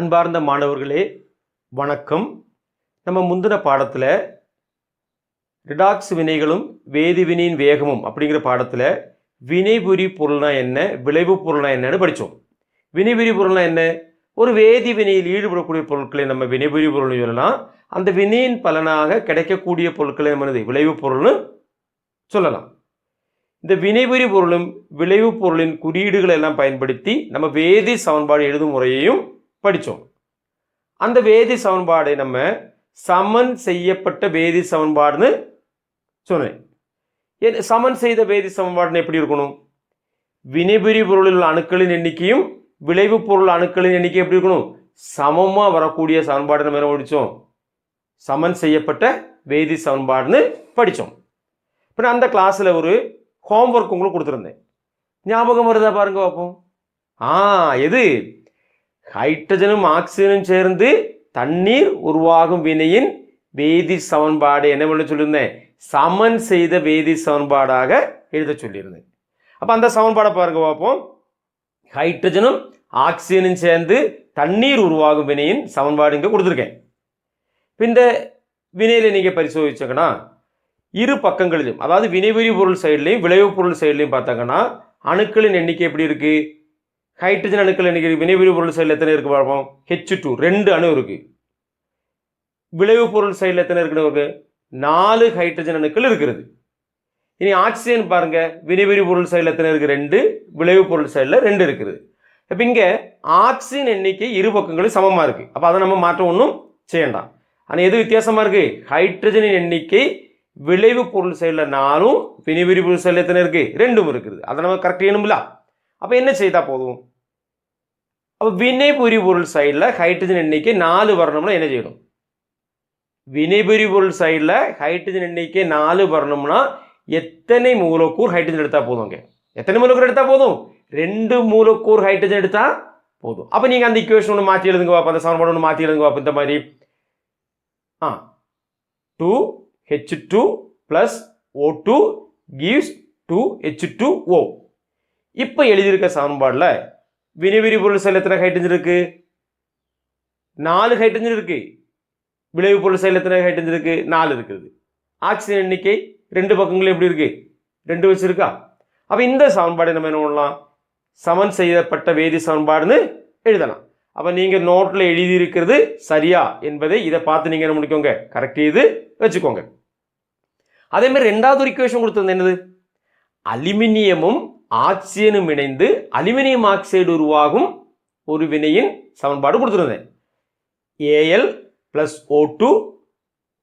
அன்பார்ந்த மாணவர்களே வணக்கம். நம்ம முந்தின பாடத்தில் ரிடாக்ஸ் வினைகளும் வேதிவினையின் வேகமும் அப்படிங்கிற பாடத்தில் வினைபுரி பொருள்னா என்ன, விளைவு பொருள்னா என்னன்னு படித்தோம். வினைபுரி பொருள்னா என்ன? ஒரு வேதி வினையில் ஈடுபடக்கூடிய பொருட்களை நம்ம வினைபுரி பொருள்னு சொல்லலாம். அந்த வினையின் பலனாக கிடைக்கக்கூடிய பொருட்களை நம்ம விளைவு பொருள்னு சொல்லலாம். இந்த வினைபுரி பொருளும் விளைவு பொருளின் குறியீடுகளை எல்லாம் பயன்படுத்தி நம்ம வேதி சமன்பாடு எழுதும் முறையையும் படித்தோம். அந்த வேதி சமன்பாடை நம்ம சமன் செய்யப்பட்ட வேதி சமன்பாடுன்னு சொன்னேன். சமன் செய்த வேதி சமன்பாடுன்னு எப்படி இருக்கணும்? வினைபுரி பொருளில் உள்ள அணுக்களின் எண்ணிக்கையும் விளைவு பொருள் அணுக்களின் எண்ணிக்கை எப்படி இருக்கணும்? சமமாக வரக்கூடிய சமன்பாடு நம்ம என்ன படித்தோம்? சமன் செய்யப்பட்ட வேதி சமன்பாடுன்னு படித்தோம். இப்போ நான் அந்த கிளாஸில் ஒரு ஹோம்ஒர்க் உங்களுக்கு கொடுத்துருந்தேன். ஞாபகம் வருதா பாருங்க பார்ப்போம். எது? ஹைட்ரஜனும் ஆக்சிஜனும் சேர்ந்து தண்ணீர் உருவாகும் வினையின் வேதி சமன்பாடு என்ன பண்ண சொல்லியிருந்தேன்? சமன் செய்த வேதி சமன்பாடாக எழுத சொல்லியிருந்தேன். அப்போ அந்த சமன்பாடை பாருங்க பார்ப்போம். ஹைட்ரஜனும் ஆக்சிஜனும் சேர்ந்து தண்ணீர் உருவாகும் வினையின் சமன்பாடு இங்கே கொடுத்துருக்கேன். இந்த வினையில் நீங்கள் பரிசோதிச்சங்கன்னா இரு பக்கங்களிலும், அதாவது வினைபுரி பொருள் சைட்லையும் விளைவு பொருள் சைட்லையும் பார்த்தாங்கன்னா அணுக்களின் எண்ணிக்கை எப்படி இருக்கு? ஹைட்ரஜன் அணுக்கள் எண்ணிக்கை வினைபுரி பொருள் சைடில் எத்தனை இருக்கு பார்ப்போம்? H2 2 அணு இருக்கு. விளைவு பொருள் சைடில் எத்தனை இருக்குன்னு 4 ஹைட்ரஜன் அணுக்கள் இருக்கிறது. இனி ஆக்சிஜன் பாருங்க, வினைபுரி பொருள் சைடில் எத்தனை இருக்கு? 2. விளைவு பொருள் சைடில் 2 இருக்குது. இப்போ இங்கே ஆக்சிஜன் எண்ணிக்கை இரு பக்கங்களும் சமமாக இருக்கு. அப்போ அதை நம்ம மாற்றம் ஒன்றும் செய்யண்டாம். ஆனால் எது வித்தியாசமாக இருக்கு? ஹைட்ரஜனின் எண்ணிக்கை விளைவு பொருள் சைடில் 4, வினைபுரி பொருள் சைடில் எத்தனை இருக்கு? 2 இருக்குது. அதை நம்ம கரெக்ட் செய்யணும்ல. அப்போ என்ன செய்தால் போதும்? அப்போ வினைபுரி பொருள் சைடில் ஹைட்ரஜன் எண்ணிக்கை 4 வரணும்னா என்ன செய்யணும்? வினைபுரி பொருள் சைடில் ஹைட்ரஜன் எண்ணிக்கை 4 வரணும்னா எத்தனை மூலக்கூறு ஹைட்ரஜன் எடுத்தால் போதும்? எத்தனை மூலக்கூறு எடுத்தால் போதும்? 2 மூலக்கூறு ஹைட்ரஜன் எடுத்தால் போதும். அப்போ நீங்கள் அந்த ஈக்குவேஷன் ஒன்று மாற்றி எழுதுங்க பார்ப்போம். அந்த சமன்பாடு ஒன்று மாற்றி எழுதுங்க பார்ப்போம். இந்த மாதிரி 2H2 plus O2 gives 2H2O. இப்போ எழுதியிருக்க சமன்பாடில் வினைபுரி பொருள் சைடில் எத்தனை ஹைட்ரஜன் இருக்கு? 4 ஹைட்ரஜன் இருக்கு. விளைவு பொருள் சைடில் எத்தனை ஹைட்ரஜன் இருக்கு? 4 இருக்குது. ஆக்சிஜன் எண்ணிக்கை 2 பக்கங்களும் எப்படி இருக்கு? 2 வச்சிருக்கா? அப்போ இந்த சமன்பாடை நம்ம என்ன பண்ணலாம்? சமன் செய்யப்பட்ட வேதி சமன்பாடுன்னு எழுதலாம். அப்போ நீங்கள் நோட்டில் எழுதியிருக்கிறது சரியா என்பதை இதை பார்த்து நீங்கள் என்ன முடிக்கோங்க, கரெக்ட் செய்து வச்சுக்கோங்க. அதே மாதிரி ரெண்டாவது ஒரு ஈக்குவேஷன் கொடுத்தது என்னது? அலுமினியமும் ஆக்சிஜனும் இணைந்து அலுமினியம் ஆக்சைடு உருவாகும் ஒரு வினையின் சமன்பாடு கொடுத்துருந்தேன். Al plus O2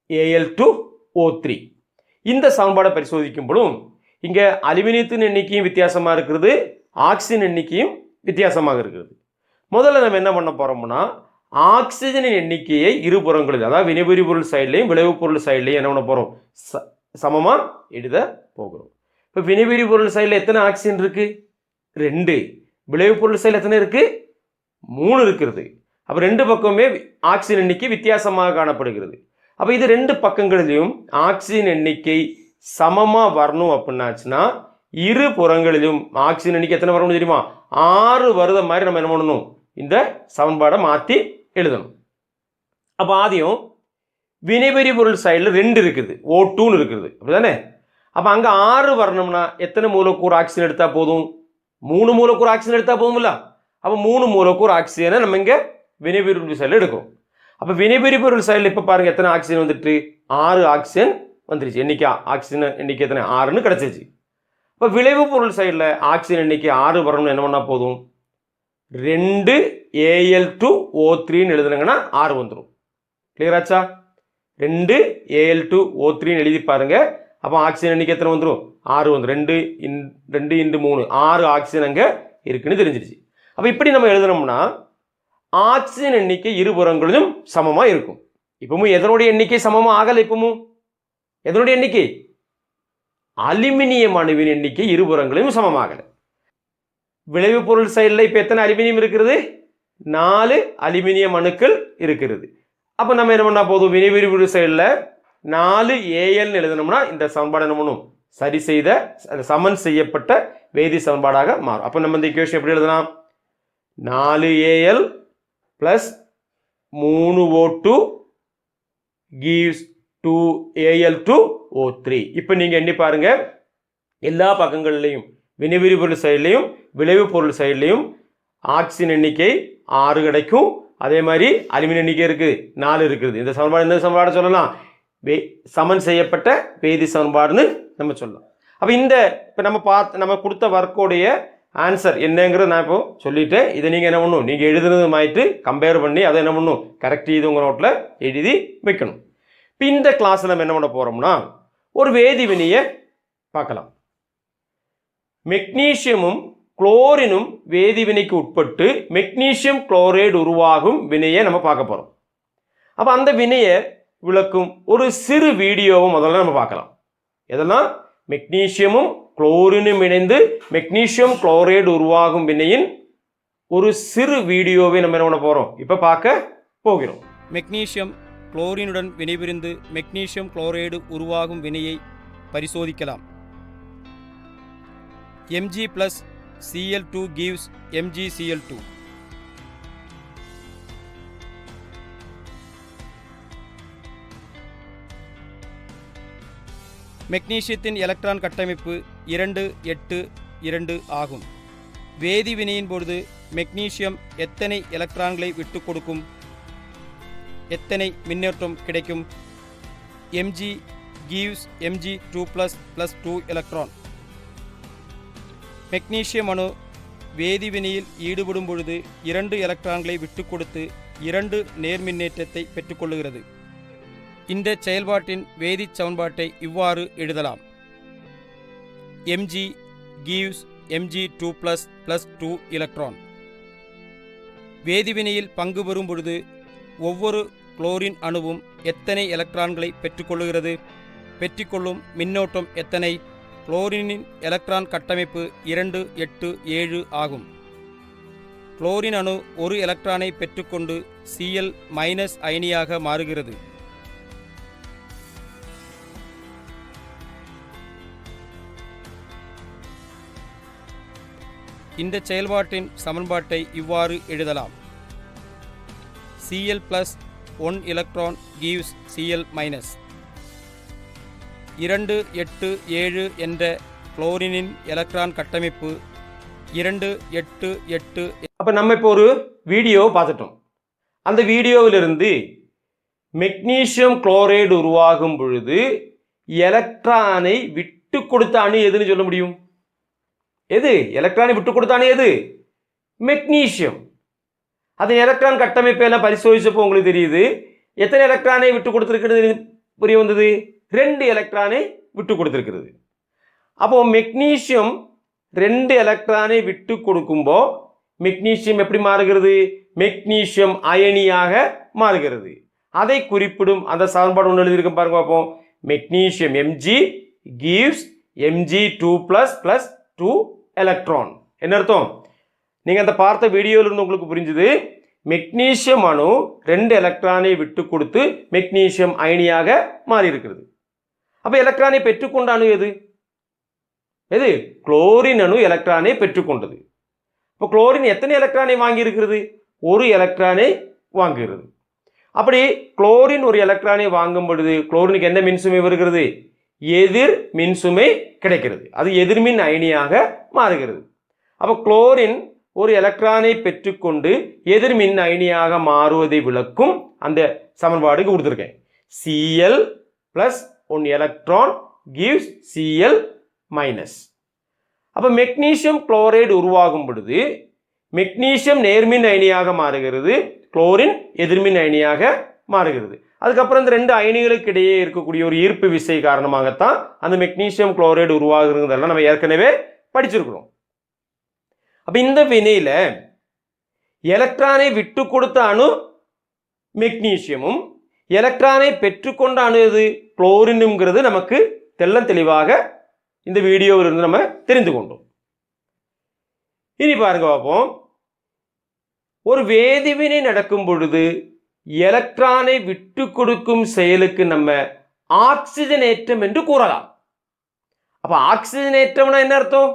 Al2O3. இந்த சமன்பாடை பரிசோதிக்கும் பொழுதும் இங்கே அலுமினியத்தின் எண்ணிக்கையும் வித்தியாசமாக இருக்கிறது, ஆக்சிஜன் எண்ணிக்கையும் வித்தியாசமாக இருக்கிறது. முதல்ல நம்ம என்ன பண்ண போறோம்னா ஆக்சிஜனின் எண்ணிக்கையை இருபுறங்களில், அதாவது வினைபுரி பொருள் சைட்லையும் விளைவு பொருள் சைட்லையும் என்ன பண்ண போகிறோம்? சமமாக எழுத போகிறோம். இப்போ வினைபுரி பொருள் சைடில் எத்தனை ஆக்சிஜன் இருக்கு? 2. விளைவு பொருள் சைடில் எத்தனை இருக்கு? 3 இருக்கிறது. அப்போ 2 பக்கமே ஆக்சிஜன் எண்ணிக்கை வித்தியாசமாக காணப்படுகிறது. அப்போ இது 2 பக்கங்களிலும் ஆக்சிஜன் எண்ணிக்கை சமமாக வரணும் அப்படின்னாச்சுன்னா இரு புறங்களிலும் ஆக்சிஜன் எண்ணிக்கை எத்தனை வரணும் தெரியுமா? 6 வருத மாதிரி நம்ம என்ன பண்ணணும்? இந்த சமன்பாடை மாற்றி எழுதணும். அப்போ ஆதியம் வினைபுரி பொருள் சைடில் 2 இருக்குது, O2 இருக்குது, அப்படிதானே? அப்போ அங்கே 6 வரணும்னா எத்தனை மூலக்கூறு ஆக்சிஜன் எடுத்தால் போதும்? 3 மூலக்கூறு ஆக்சிஜன் எடுத்தால் போதும்ல. அப்போ 3 மூலக்கூறு ஆக்சிஜனை நம்ம இங்கே வினைபுரி பொருள் சைடில் எடுக்கிறோம். அப்போ வினைபுரி பொருள் சைடில் இப்போ பாருங்கள் எத்தனை ஆக்சிஜன் வந்துட்டு? 6 ஆக்சிஜன் வந்துருச்சு. எண்ணிக்கை ஆக்சிஜன் எண்ணிக்கை எத்தனை 6ன்னு கிடச்சிருச்சு. இப்போ விளைவு பொருள் சைடில் ஆக்சிஜன் எண்ணிக்கை 6 வரணும்னு என்ன பண்ணால் போதும், 2Al2O3ன்னு எழுதுனாங்கன்னா 6 வந்துடும். கிளியராச்சா? 2Al2O3ன்னு எழுதி பாருங்க. அப்போ ஆக்சிஜன் எண்ணிக்கை எத்தனை வந்துடும், 6 வந்துடும். 2 × 3 6 ஆக்சிஜன் அங்கே இருக்குன்னு தெரிஞ்சிருச்சு. அப்போ இப்படி நம்ம எழுதணும்னா ஆக்சிஜன் எண்ணிக்கை இருபுறங்களிலும் சமமாக இருக்கும். இப்பவும் எதனுடைய எண்ணிக்கை சமமாக ஆகலை. இப்பவும் எதனுடைய எண்ணிக்கை, அலுமினியம் அணுவின் எண்ணிக்கை இருபுறங்களிலும் சமமாகலை. விளைவு பொருள் சைடில் இப்போ எத்தனை அலுமினியம் இருக்கிறது, 4 அலுமினியம் அணுக்கள் இருக்கிறது. அப்போ நம்ம என்ன பண்ணால் போதும், வினைபுரி பொருள் சைடில் 4Al எழுதணும்னா இந்த சமன்பாடு என்ன பண்ணும், சரி செய்த சமன் செய்யப்பட்ட வேதி சமன்பாடாக மாறும். அப்போ நம்ம இந்த ஈக்குவேஷன் எப்படி எழுதலாம், 4Al + 3O2 gives 2Al2O3. இப்போ நீங்கள் எண்ணி பாருங்க, எல்லா பக்கங்கள்லையும் வினைபுரி பொருள் சைட்லையும் விளைவு பொருள் சைட்லையும் ஆக்சிஜன் எண்ணிக்கை 6 கிடைக்கும். அதே மாதிரி அலுமினியம் எண்ணிக்கை இருக்குது 4 இருக்குது. இந்த சமன்பாடு எந்த சமன்பாடு சொல்லலாம், சமன் செய்யப்பட்ட வேதி சமன்பாடுன்னு நம்ம சொல்லலாம். அப்போ இப்போ நம்ம கொடுத்த ஒர்க்கோடைய ஆன்சர் என்னங்கிறது நான் இப்போ சொல்லிட்டேன். இதை நீங்கள் என்ன பண்ணணும், நீங்கள் எழுதுனது மாயிட்டு கம்பேர் பண்ணி அதை என்ன பண்ணணும், கரெக்ட் இது உங்கள் நோட்டில் எழுதி வைக்கணும். இப்போ இந்த கிளாஸில் நம்ம என்ன பண்ண போகிறோம்னா ஒரு வேதி வினையை பார்க்கலாம். மெக்னீசியமும் குளோரினும் வேதிவினைக்கு உட்பட்டு மெக்னீசியம் குளோரைடு உருவாகும் வினையை நம்ம பார்க்க போகிறோம். அப்போ அந்த வினையை விளக்கும் ஒரு சிறு வீடியோவை முதல்ல நம்ம பார்க்கலாம். எதெல்லாம், மெக்னீசியமும் குளோரினும் இணைந்து மெக்னீசியம் குளோரைடு உருவாகும் வினையின் ஒரு சிறு வீடியோவை நம்ம என்ன பண்ண போகிறோம், இப்போ பார்க்க போகிறோம். மெக்னீசியம் குளோரினுடன் வினைபுரிந்து மெக்னீசியம் குளோரைடு உருவாகும் வினையை பரிசோதிக்கலாம். Mg + Cl2 gives MgCl2. மெக்னீசியத்தின் எலக்ட்ரான் கட்டமைப்பு 2-8-2 ஆகும். வேதி வினையின் பொழுது மெக்னீசியம் எத்தனை எலக்ட்ரான்களை விட்டு கொடுக்கும், எத்தனை மின்னோட்டம் கிடைக்கும்? Mg gives Mg2 + 2 electron. Magnesium அணு வேதிவினையில் ஈடுபடும் பொழுது 2 எலக்ட்ரான்களை விட்டு கொடுத்து 2 நேர்மின்னேற்றத்தை பெற்றுக்கொள்ளுகிறது. இந்த செயல்பாட்டின் வேதி சமன்பாட்டை இவ்வாறு எழுதலாம். Mg gives Mg2 + 2 electron. வேதிவினையில் பங்கு பெறும் பொழுது ஒவ்வொரு குளோரின் அணுவும் எத்தனை எலக்ட்ரான்களை பெற்றுக்கொள்ளுகிறது, பெற்றுக்கொள்ளும் மின்னோட்டம் எத்தனை? குளோரினின் எலக்ட்ரான் கட்டமைப்பு 2-8-7 ஆகும். குளோரின் அணு ஒரு எலக்ட்ரானை பெற்றுக்கொண்டு Cl- அயனியாக மாறுகிறது. இந்த செயல்பாட்டின் சமன்பாட்டை இவ்வாறு எழுதலாம். Cl + 1 electron gives Cl-. 2-8-7 என்ற குளோரினின் எலக்ட்ரான் கட்டமைப்பு 2-8-8. அப்போ நம்ம இப்போ ஒரு வீடியோ பார்த்துட்டோம். அந்த வீடியோவிலிருந்து மெக்னீசியம் குளோரைடு உருவாகும் பொழுது எலக்ட்ரானை விட்டு கொடுத்த அணு எதுன்னு சொல்ல முடியும்? எது எலக்ட்ரானை விட்டு கொடுத்த அணு? எது? மெக்னீசியம். அது எலக்ட்ரான் கட்டமைப்பெல்லாம் பரிசோதிச்சப்போ உங்களுக்கு தெரியுது எத்தனை எலக்ட்ரானை விட்டு கொடுத்துருக்கிறது புரிய வந்தது, 2 எலக்ட்ரானை விட்டு கொடுத்துருக்கிறது. அப்போ மெக்னீசியம் 2 எலக்ட்ரானை விட்டு கொடுக்கும்போ மெக்னீசியம் எப்படி மாறுகிறது? மெக்னீசியம் அயனியாக மாறுகிறது. அதை குறிப்பிடும் அந்த சமன்பாடு ஒன்று எழுதியிருக்க பாருங்க பார்ப்போம். Magnesium Mg gives Mg2 + 2 electron. என்ன அர்த்தம்? நீங்கள் அந்த பார்த்த வீடியோவிலிருந்து உங்களுக்கு புரிஞ்சுது, மெக்னீசியம் அணு 2 எலக்ட்ரானை விட்டு கொடுத்து மெக்னீசியம் அயனியாக மாறி இருக்கிறது. அப்போ எலக்ட்ரானை பெற்றுக்கொண்ட அணு எது? எது? குளோரின் அணு எலக்ட்ரானை பெற்றுக்கொண்டது. இப்போ குளோரின் எத்தனை எலக்ட்ரானை வாங்கி இருக்கிறது? 1 எலக்ட்ரானை வாங்குகிறது. அப்படி குளோரின் 1 எலக்ட்ரானை வாங்கும் பொழுது குளோரினுக்கு என்ன மின்சுமை வருகிறது? எதிர் மின்சுமை கிடைக்கிறது. அது எதிர்மின் அயனியாக மாறுகிறது. அப்போ குளோரின் 1 எலக்ட்ரானை பெற்றுக்கொண்டு எதிர்மின் அயனியாக மாறுவதை விளக்கும் அந்த சமன்பாடு கொடுத்துருக்கேன். Cl + 1 electron gives Cl minus. அப்போ மெக்னீசியம் குளோரைடு உருவாகும் பொழுது மெக்னீசியம் நேர்மின் அயனியாக மாறுகிறது, குளோரின் எதிர்மின் அயனியாக மாறுகிறது. அதுக்கப்புறம் இந்த ரெண்டு அயனிகளுக்கு இடையே இருக்கக்கூடிய ஒரு ஈர்ப்பு விசை காரணமாகத்தான் அந்த மெக்னீசியம் குளோரைடு உருவாகுறதெல்லாம் நம்ம ஏற்கனவே படிச்சிருக்கிறோம். அப்போ இந்த வினையில எலக்ட்ரானை விட்டு கொடுத்த அணு மெக்னீசியமும் எலக்ட்ரானை பெற்றுக்கொண்ட அணு எது குளோரினுங்கிறது நமக்கு தெள்ளம் தெளிவாக இந்த வீடியோவிலிருந்து நம்ம தெரிந்து கொண்டோம். இனி பாருங்க பார்ப்போம். ஒரு வேதிவினை நடக்கும் பொழுது எலக்ட்ரானை விட்டு கொடுக்கும் செயலுக்கு நம்ம ஆக்சிஜனேற்றம் என்று கூறலாம். அப்ப ஆக்சிஜனேற்றம்னா என்ன அர்த்தம்?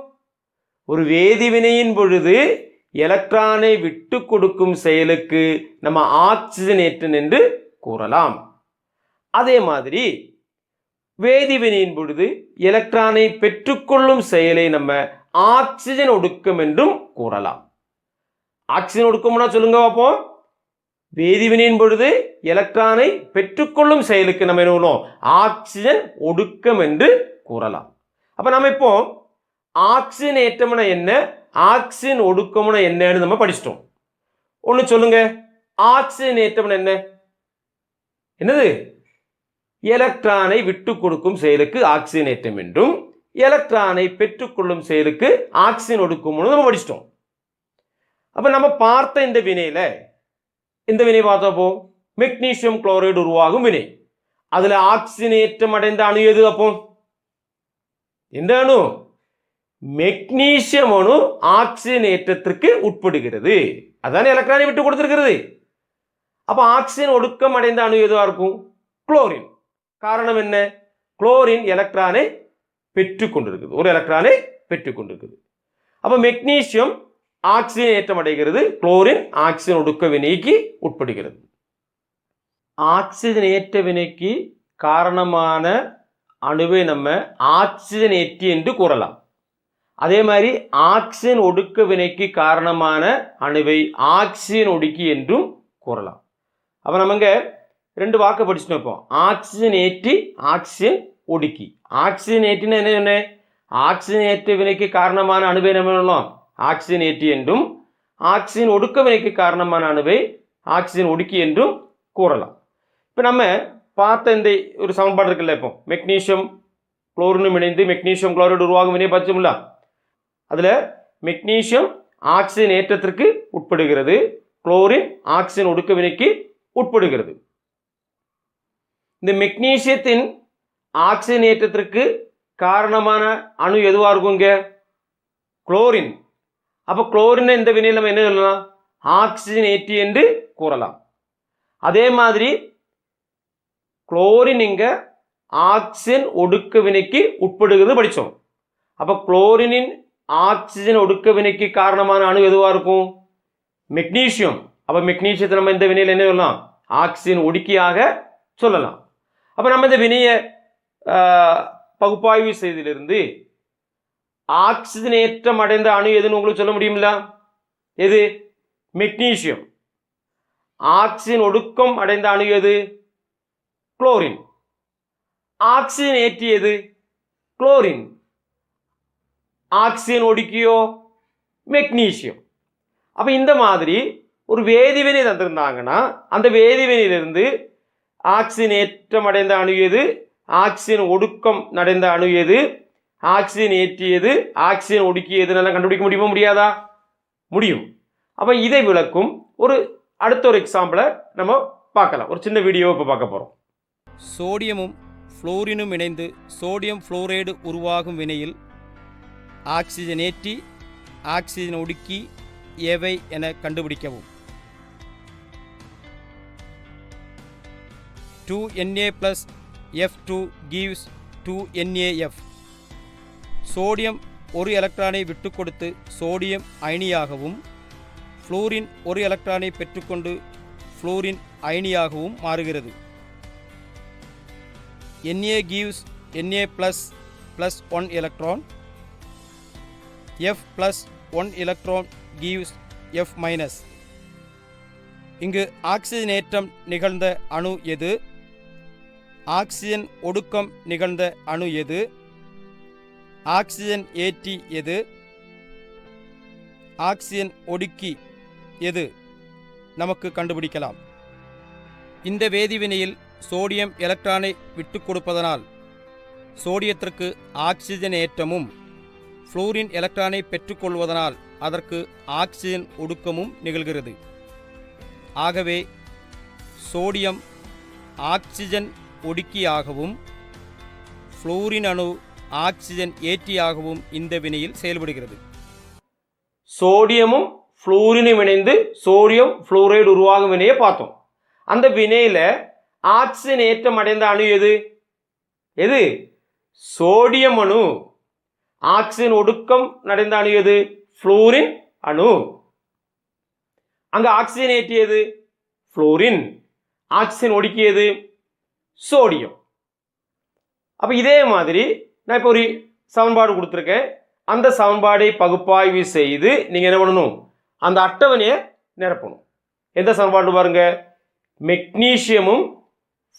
ஒரு வேதிவினையின் பொழுது எலக்ட்ரானை விட்டு கொடுக்கும் செயலுக்கு நம்ம ஆக்சிஜனேற்றம் என்று கூறலாம். அதே மாதிரி வேதிவினையின் பொழுது எலக்ட்ரானை பெற்றுக்கொள்ளும் செயலை நம்ம ஆக்சிஜன் ஒடுக்கம் என்றும் கூறலாம். ஆக்சிஜன் ஒடுக்கம்னா சொல்லுங்க பார்ப்போம். வேதிவினையின் பொழுது எலக்ட்ரானை பெற்றுக்கொள்ளும் செயலுக்கு நம்ம என்ன பண்ணுவோம்? ஆக்சிஜன் ஒடுக்கம் என்று கூறலாம். அப்ப நம்ம இப்போ ஆக்சிஜன் ஏற்றம்னா என்ன, ஆக்சிஜன் ஒடுக்கம்னா என்னன்னு நம்ம படிச்சிட்டோம். ஒன்று சொல்லுங்க, ஆக்சிஜன் ஏற்றம்னா என்ன? என்னது? எலக்ட்ரானை விட்டு கொடுக்கும் செயலுக்கு ஆக்சிஜன் ஏற்றம் என்றும் எலக்ட்ரானை பெற்றுக்கொள்ளும் செயலுக்கு ஆக்சிஜன் ஒடுக்கும் நம்ம படிச்சிட்டோம். அப்ப நம்ம பார்த்த இந்த வினை பார்த்தப்போ மெக்னீசியம் குளோரைடு உருவாகும் வினை. அதுல ஆக்சிஜன் ஏற்றம் அடைந்த அணு எது? அப்போ எந்த அணு? மெக்னீசியம் அணு ஆக்சிஜன் ஏற்றத்திற்கு உட்படுகிறது. அதான எலக்ட்ரானை விட்டு கொடுத்திருக்கிறது. அப்ப ஆக்சிஜன் ஒடுக்கம் அடைந்த அணு எதுவா இருக்கும்? குளோரின். காரணம் என்ன? குளோரின் எலக்ட்ரானை பெற்றுக் கொண்டிருக்குது, ஒரு எலக்ட்ரானை பெற்றுக் கொண்டிருக்குது. அப்ப மெக்னீசியம் ஆக்சிஜன் ஏற்றம் அடைகிறது, குளோரின் ஆக்சிஜன் ஒடுக்க வினைக்கு உட்படுகிறது. ஆக்சிஜன் ஏற்ற வினைக்கு காரணமான அணுவை நம்ம ஆக்சிஜன் ஏற்றி என்று கூறலாம். அதே மாதிரி ஆக்சிஜன் ஒடுக்க வினைக்கு காரணமான அணுவை ஆக்சிஜன் ஒடுக்கி என்றும் கூறலாம். அப்ப நம்ம ரெண்டு வாக்கு படிச்சுட்டு வைப்போம். ஆக்சிஜன் ஏற்றி, ஆக்சிஜன் ஒடுக்கி. ஆக்சிஜன் ஏற்றினா என்ன? ஆக்சிஜன் ஏற்ற வினைக்கு காரணமான அணுவை நம்ம சொல்லலாம் ஆக்சிஜன் ஏற்றி என்றும், ஆக்சிஜன் ஒடுக்க வினைக்கு காரணமான அணுவை ஆக்சிஜன் ஒடுக்கி என்றும் கூறலாம். இப்போ நம்ம பார்த்த இந்த ஒரு சமன்பாடு இருக்குல்ல, இப்போ மெக்னீசியம் குளோரினும் இணைந்து மெக்னீசியம் குளோரைடு உருவாகும் வினையை பார்த்தோம்ல, அதில் மெக்னீசியம் ஆக்சிஜன் ஏற்றத்திற்கு உட்படுகிறது, குளோரின் ஆக்சிஜன் ஒடுக்க வினைக்கு உட்படுகிறது. இந்த மெக்னீசியத்தின் ஆக்சிஜன் ஏற்றத்திற்கு காரணமான அணு எதுவா இருக்குங்க? குளோரின். அப்ப குளோரின் இந்த வினையில் நம்ம என்ன சொல்லலாம்? ஆக்சிஜன் ஏற்றி என்று கூறலாம். அதே மாதிரி குளோரின் இங்க ஆக்சிஜன் ஒடுக்க வினைக்கு உட்படுகிறது படிச்சோம். அப்ப குளோரினின் ஆக்சிஜன் ஒடுக்க வினைக்கு காரணமான அணு எதுவா இருக்கும்? மெக்னீசியம். அப்ப மெக்னீசியத்தை நம்ம இந்த வினையில் என்ன சொல்லலாம்? ஆக்சிஜன் ஒடுக்கியாக சொல்லலாம். அப்ப நம்ம இந்த வினையை பகுப்பாய்வு செய்திலிருந்து ஆக்சிஜன் ஏற்றம் அடைந்த அணு எதுன்னு உங்களுக்கு சொல்ல முடியுமில்ல? எது? மெக்னீசியம். ஆக்சிஜன் ஒடுக்கம் அடைந்த அணு எது? குளோரின். ஆக்சிஜன் ஏற்றியது குளோரின். ஆக்சிஜன் ஒடுக்கியோ மெக்னீசியம். அப்ப இந்த மாதிரி ஒரு வேதிவினை தந்திருந்தாங்கன்னா அந்த வேதிவினையிலிருந்து ஆக்சிஜன் ஏற்றம் அடைந்த அணு எது, ஆக்சிஜன் ஒடுக்கம் அடைந்த அணு எது, ஆக்சிஜன் ஏற்றியது, ஆக்சிஜன் ஒடுக்கியது நல்லா கண்டுபிடிக்க முடியுமா? முடியாதா? முடியும். அப்ப இதை விளக்கும் அடுத்த ஒரு எக்ஸாம்பிளை நம்ம பார்க்கலாம். ஒரு சின்ன வீடியோவை இப்போ பார்க்க போறோம். சோடியமும் புளோரினும் இணைந்து சோடியம் புளோரைடு உருவாகும் வினையில் ஆக்சிஜன் ஏற்றி ஆக்சிஜன் ஒடுக்கி எவை என கண்டுபிடிக்கவும். 2Na plus F2 gives 2NaF. Sodium ஒரு எலக்ட்ரானை விட்டு கொடுத்து சோடியம் அயனியாகவும், புளோரின் ஒரு எலக்ட்ரானை பெற்றுக்கொண்டு புளோரின் அயனியாகவும் மாறுகிறது. Na gives Na plus 1 electron. F plus 1 electron gives F minus. இங்கு ஆக்சிஜனேற்றம் நிகழ்ந்த அணு எது? ஆக்சிஜன் ஒடுக்கம் நிகழ்ந்த அணு எது? ஆக்சிஜன் ஏற்றி எது? ஆக்சிஜன் ஒடுக்கி எது? நமக்கு கண்டுபிடிக்கலாம். இந்த வேதிவினையில் சோடியம் எலக்ட்ரானை விட்டு கொடுப்பதனால் சோடியத்திற்கு ஆக்சிஜன் ஏற்றமும் புளோரின் எலக்ட்ரானை பெற்றுக்கொள்வதனால் அதற்கு ஆக்சிஜன் ஒடுக்கமும் நிகழ்கிறது. ஆகவே சோடியம் ஆக்சிஜன் ஒடுக்கியாகவும் புளோரின் அணு ஆக்சிஜன் ஏற்றியாகவும் இந்த வினையில் செயல்படுகிறது. சோடியமும் புளோரினும் இணைந்து சோடியம் புளோரைடு உருவாகும் வினையை பார்த்தோம். அந்த வினையில ஆக்சிஜன் ஏற்றம் அடைந்த அணு எது? எது? சோடியம் அணு. ஆக்சிஜன் ஒடுக்கம் அடைந்த அணு எது? புளோரின் அணு. அங்க ஆக்சிஜன் ஏற்றியது புளோரின், ஆக்சிஜன் ஒடுக்கியது சோடியம். அப்ப இதே மாதிரி நான் இப்போ ஒரு சமன்பாடு கொடுத்துருக்கேன். அந்த சமன்பாடை பகுப்பாய்வு செய்து நீங்க என்ன பண்ணணும்? அந்த அட்டவணையை நிரப்பணும். எந்த சமன்பாடு பாருங்க, மெக்னீசியமும்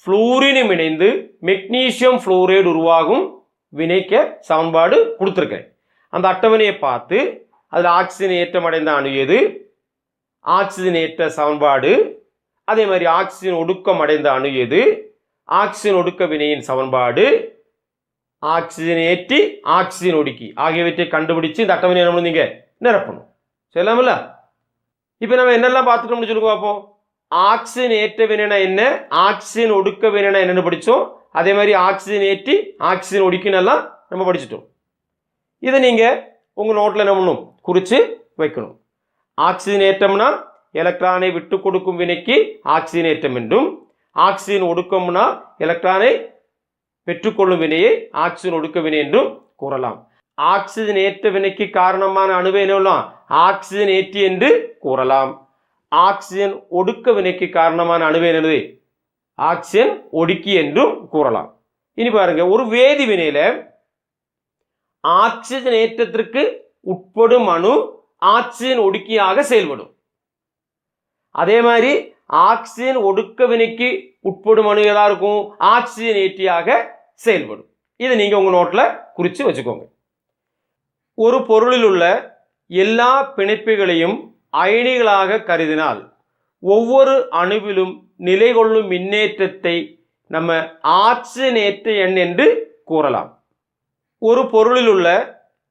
புளோரினும் இணைந்து மெக்னீசியம் புளோரைடு உருவாகும் வினைக்க சமன்பாடு கொடுத்துருக்கேன். அந்த அட்டவணையை பார்த்து அதில் ஆக்சிஜன் ஏற்றம் அடைந்த அணு எது, ஆக்சிஜன் ஏற்ற சமன்பாடு, அதே மாதிரி ஆக்சிஜன் ஒடுக்கம் அடைந்த அணு எது, ஆக்சிஜன் ஒடுக்க வினையின் சமன்பாடு, ஆக்சிஜன் ஏற்றி ஆக்சிஜன் ஒடுக்கி ஆகியவற்றை கண்டுபிடிச்சு இந்த அட்டவணை என்ன நீங்க நிரப்பணும். சொல்லலாம்ல? இப்போ நம்ம என்னெல்லாம் பார்த்துட்டோம்னு சொல்லுங்க பார்ப்போம். ஆக்சிஜன் ஏற்ற வினைனா என்ன, ஆக்சிஜன் ஒடுக்க வினைனா என்னன்னு படித்தோம். அதே மாதிரி ஆக்சிஜன் ஏற்றி ஆக்சிஜன் ஒடுக்கினெல்லாம் நம்ம படிச்சுட்டோம். இதை நீங்கள் உங்கள் நோட்டில் என்ன பண்ணணும்? குறித்து வைக்கணும். ஆக்சிஜன் ஏற்றம்னா எலக்ட்ரானை விட்டு கொடுக்கும் வினைக்கு ஆக்சிஜன் ஏற்றம் என்றும், ஆக்சிஜன் ஒடுக்கம்னா எலக்ட்ரானை பெற்றுக்கொள்ளும் வினையை ஆக்சிஜன் ஒடுக்க வினை என்றும் கூறலாம். ஆக்சிஜன் ஏற்ற வினைக்கு காரணமான அணுவை என்ன ஆக்சிஜன் ஏற்றி என்று கூறலாம். ஆக்சிஜன் ஒடுக்க வினைக்கு காரணமான அணுவை என்னது? ஆக்சிஜன் ஒடுக்கி என்றும் கூறலாம். இனி பாருங்க, ஒரு வேதி வினையில ஆக்சிஜன் ஏற்றத்திற்கு உட்படும் அணு ஆக்சிஜன் ஒடுக்கியாக செயல்படும். அதே மாதிரி ஆக்சிஜன் ஒடுக்க வினைக்கு உட்படும் அணு எதா இருக்கும்? ஆக்சிஜன் ஏற்றியாக செயல்படும். இதை நீங்க உங்க நோட்ல குறிச்சு வச்சுக்கோங்க. ஒரு பொருளில் உள்ள எல்லா பிணைப்புகளையும் அயனிகளாக கருதினால் ஒவ்வொரு அணுவிலும் நிலை கொள்ளும் மின்னேற்றத்தை நம்ம ஆக்சிஜனேற்ற எண் என்று கூறலாம். ஒரு பொருளில் உள்ள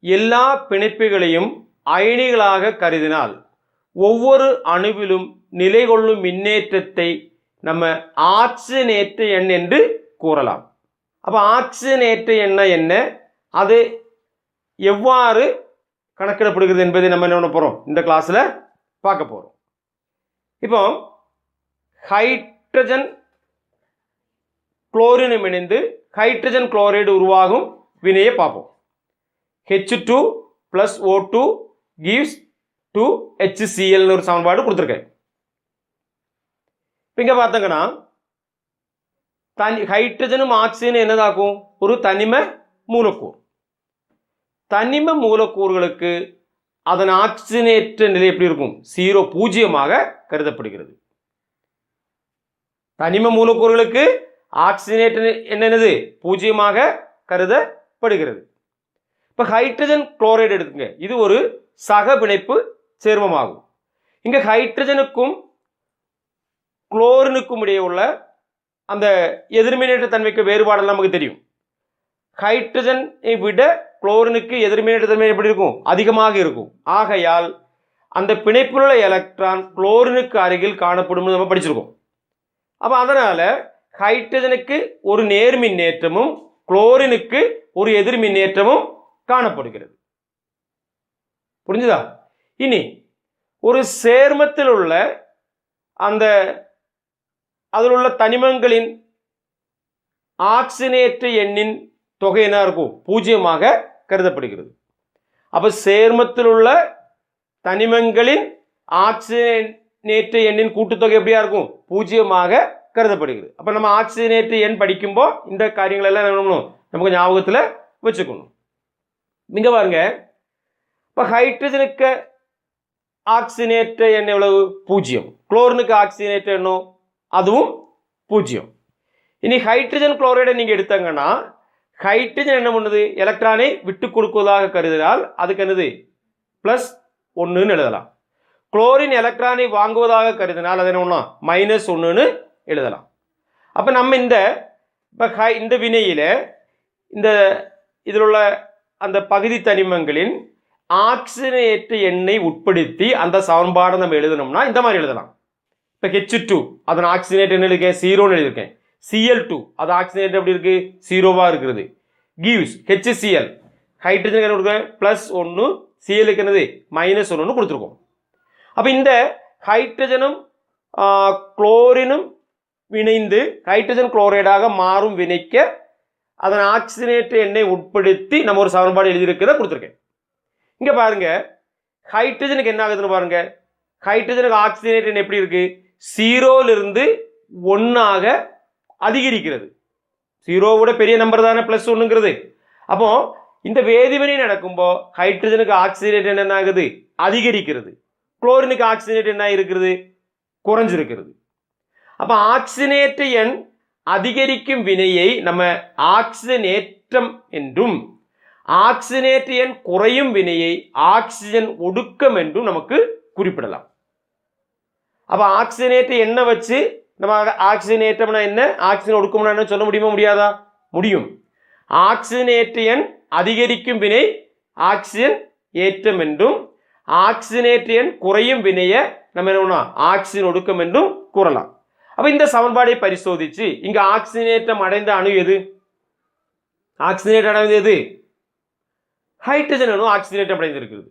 எல்லா பிணைப்புகளையும் அயனிகளாக கருதினால் ஒவ்வொரு அணுவிலும் நிலை கொள்ளும் மின்னேற்றத்தை நம்ம ஆக்சிஜனேற்ற எண் என்று கூறலாம். அப்போ ஆக்சிஜனேற்ற எண்ணா என்ன, அது எவ்வாறு கணக்கிடப்படுகிறது என்பதை நம்ம என்ன பண்ண போகிறோம்? இந்த கிளாஸில் பார்க்க போகிறோம். இப்போ ஹைட்ரஜன் குளோரினும் இணைந்து ஹைட்ரஜன் குளோரைடு உருவாகும் வினையை பார்ப்போம். H2 + O2 gives 2HCl ஒரு சமன்பாடு கொடுத்துருக்கேன். இங்கே பார்த்தங்கன்னா ஹைட்ரஜனும் ஆக்சிஜனும் என்னதாக்கும்? ஒரு தனிம மூலக்கூறு. தனிம மூலக்கூறுகளுக்கு அதன் ஆக்சிஜனேற்ற நிலை எப்படி இருக்கும்? 0 கருதப்படுகிறது. தனிம மூலக்கூறுகளுக்கு ஆக்சிஜனேற்ற என்னது? 0 கருதப்படுகிறது. இப்போ ஹைட்ரஜன் குளோரைடு எடுத்துங்க, இது ஒரு சக பிணைப்பு சேர்மமாகும். இங்க ஹைட்ரஜனுக்கும் குளோரினுக்கும் இடையே உள்ள அந்த எதிர்மின்னேற்ற தன்மைக்கு வேறுபாடெல்லாம் நமக்கு தெரியும். ஹைட்ரஜனை விட குளோரினுக்கு எதிர்மின்னேற்ற தன்மை எப்படி இருக்கும்? அதிகமாக இருக்கும். ஆகையால் அந்த பிணைப்பில் உள்ள எலக்ட்ரான் குளோரினுக்கு அருகில் காணப்படும் நம்ம படிச்சிருக்கோம். அப்போ அதனால ஹைட்ரஜனுக்கு ஒரு நேர் மின்னேற்றமும் குளோரினுக்கு ஒரு எதிர் மின்னேற்றமும் காணப்படுகிறது. புரிஞ்சுதா? இனி ஒரு சேர்மத்தில் உள்ள அந்த அதில் உள்ள தனிமங்களின் ஆக்சிஜனேற்ற எண்ணின் தொகை என்ன இருக்கும்? 0 கருதப்படுகிறது. அப்ப சேர்மத்தில் உள்ள தனிமங்களின் ஆக்சிஜனேற்ற எண்ணின் கூட்டுத்தொகை எப்படியா இருக்கும்? 0 கருதப்படுகிறது. அப்ப நம்ம ஆக்சிஜனேற்ற எண் படிக்கும்போது இந்த காரியங்கள் எல்லாம் நமக்கு ஞாபகத்துல வச்சுக்கணும். இங்க பாருங்க, இப்ப ஹைட்ரஜனுக்கு ஆக்சிஜனேற்ற எண் எவ்வளவு? 0. குளோரினுக்கு ஆக்சிஜனேற்ற எண்ணோ அதுவும் 0. இனி ஹைட்ரஜன் குளோரைடை நீங்கள் எடுத்தாங்கன்னா ஹைட்ரஜன் என்ன பண்ணுது, எலக்ட்ரானை விட்டு கொடுக்குவதாக கருதினால் அதுக்கு என்னது +1 எழுதலாம். குளோரின் எலக்ட்ரானை வாங்குவதாக கருதினால் அது என்ன பண்ணலாம், -1 எழுதலாம். அப்போ நம்ம இந்த வினையில் இந்த இதில் உள்ள அந்த பகுதி தனிமங்களின் ஆக்சிஜனேற்ற எண்ணை உட்படுத்தி அந்த சமன்பாடை நம்ம எழுதணும்னா இந்த மாதிரி எழுதலாம். இப்போ H2 அதன் ஆக்சிஜனேற்ற என்ன எழுதியிருக்கேன், 0ன்னு எழுதியிருக்கேன். Cl2 அது ஆக்சிஜனேற்ற எப்படி இருக்கு, 0வா இருக்கிறது. gives HCl ஹைட்ரஜன் என்ன கொடுக்குறேன் +1, Clக்கு என்னது -1 கொடுத்துருக்கோம். அப்போ இந்த ஹைட்ரஜனும் குளோரினும் இணைந்து ஹைட்ரஜன் குளோரைடாக மாறும் வினைக்க அதன் ஆக்சிஜனேற்ற எண்ணை உட்படுத்தி நம்ம ஒரு சமன்பாடு எழுதியிருக்கிறத கொடுத்துருக்கேன். இங்கே பாருங்க, ஹைட்ரஜனுக்கு என்ன ஆகுதுன்னு பாருங்க. ஹைட்ரஜனுக்கு ஆக்சிஜனேற்ற எண் எப்படி இருக்கு, 0லிருந்து 1ஆக அதிகரிக்கிறது. 0விட பெரிய நம்பர் தானே +1ங்கிறது. அப்போ இந்த வேதிவினை நடக்கும்போது ஹைட்ரஜனுக்கு ஆக்சிஜனேற்ற எண் என்ன ஆகுது, அதிகரிக்கிறது. குளோரினுக்கு ஆக்சிஜனேற்ற என்ன இருக்கிறது, குறைஞ்சிருக்கிறது. அப்போ ஆக்சிஜனேற்ற எண் அதிகரிக்கும் வினையை நம்ம ஆக்சிஜனேற்றம் என்றும் ஆக்சிஜனேற்ற எண் குறையும் வினையை ஆக்சிஜன் ஒடுக்கம் என்றும் நமக்கு குறிப்பிடலாம். அப்போ ஆக்சிஜனேற்ற எண்ணை வச்சு நம்ம ஆக்சிஜனேற்றம்னா என்ன, ஆக்சிஜன் ஒடுக்கம்னா என்ன சொல்ல முடியுமா, முடியாதா? முடியும். ஆக்சிஜனேற்ற எண் அதிகரிக்கும் வினை ஆக்சிஜன் ஏற்றம் என்றும் ஆக்சிஜனேற்ற எண் குறையும் வினையை நம்ம என்ன பண்ணலாம், ஆக்சிஜன் ஒடுக்கம் என்றும் கூறலாம். அப்போ இந்த சமன்பாடை பரிசோதிச்சு இங்க ஆக்சிஜனேற்றம் அடைந்த அணு எது, ஆக்சிஜனேற்றம் அடைந்தது எது, ஹைட்ரஜன் அணு ஆக்சிஜனேற்றம் அடைந்திருக்கிறது.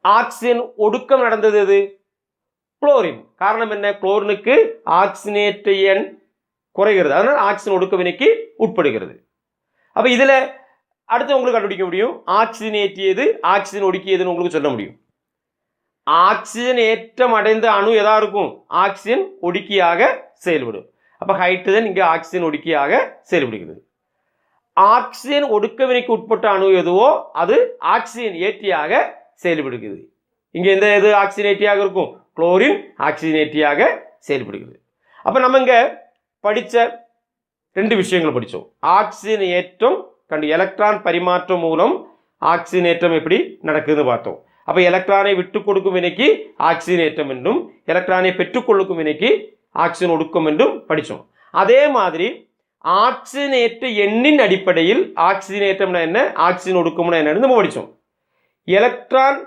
ஆக்சிஜன் ஒடுக்கம் நடந்தது எது, குளோரின். காரணம் என்ன, குளோரினுக்கு ஆக்சிஜனேற்ற எண் குறைகிறது, அதனால் ஆக்சிஜன் ஒடுக்க வினைக்கு உட்படுகிறது. அப்போ இதில் அடுத்து உங்களுக்கு கண்டுபிடிக்க முடியும், ஆக்சிஜன் ஏற்றியது ஆக்சிஜன் ஒடுக்கியதுன்னு உங்களுக்கு சொல்ல முடியும். ஆக்சிஜன் ஏற்றம் அடைந்த அணு எதா இருக்கும், ஆக்சிஜன் ஒடுக்கியாக செயல்படும். அப்போ ஹைட்ரஜன் இங்கே ஆக்சிஜன் ஒடுக்கியாக செயல்படுகிறது. ஆக்சிஜன் ஒடுக்க வினைக்கு உட்பட்ட அணு எதுவோ அது ஆக்சிஜன் ஏற்றியாக செயல்படுகிறது. இங்கே எந்த எது ஆக்சிஜன் ஏற்றியாக இருக்கும், குளோரின் ஆக்சிஜன் ஏற்றியாக செயல்படுகிறது. அப்போ நம்ம இங்கே படித்த 2 விஷயங்கள் படித்தோம். ஆக்சிஜன் ஏற்றம் கண்டு எலக்ட்ரான் பரிமாற்றம் மூலம் ஆக்சிஜன் ஏற்றம் எப்படி நடக்குதுன்னு பார்த்தோம். அப்போ எலக்ட்ரானை விட்டு கொடுக்கும் வினைக்கு ஆக்சிஜன் ஏற்றம் என்றும் எலக்ட்ரானை பெற்றுக்கொள்ளும் வினைக்கு ஆக்சிஜன் ஒடுக்கம் என்றும் படித்தோம். அதே மாதிரி ஆக்சிஜன் ஏற்ற எண்ணின் அடிப்படையில் ஆக்சிஜன் ஏற்றம்னா என்ன, ஆக்சிஜன் ஒடுக்கம்னா என்னன்னு நம்ம படித்தோம். எலக்ட்ரான்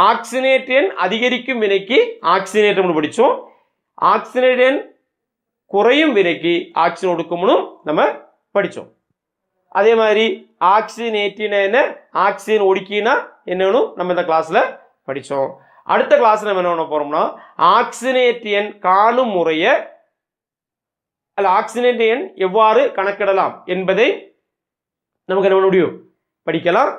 ஆக்சிஜனேற்ற எண் அதிகரிக்கும் வினைக்கு ஆக்சிஜனேற்றம் படித்தோம். ஆக்சிஜனேற்ற எண் குறையும் வினைக்கு ஆக்சிஜன் ஒடுக்கம்னு நம்ம படித்தோம். அதே மாதிரி ஆக்சிஜன் ஏற்றினா என்ன, ஆக்சிஜன் ஒடுக்கினா என்னன்னு நம்ம இந்த கிளாஸில் படித்தோம். அடுத்த கிளாஸில் நம்ம என்ன பண்ண போகிறோம்னா ஆக்சிஜனேற்ற எண் காணும் முறையை ஆக்சிஜனேற்ற எண் எவ்வாறு கணக்கிடலாம் என்பதை நமக்கு என்ன பண்ண முடியும், படிக்கலாம்.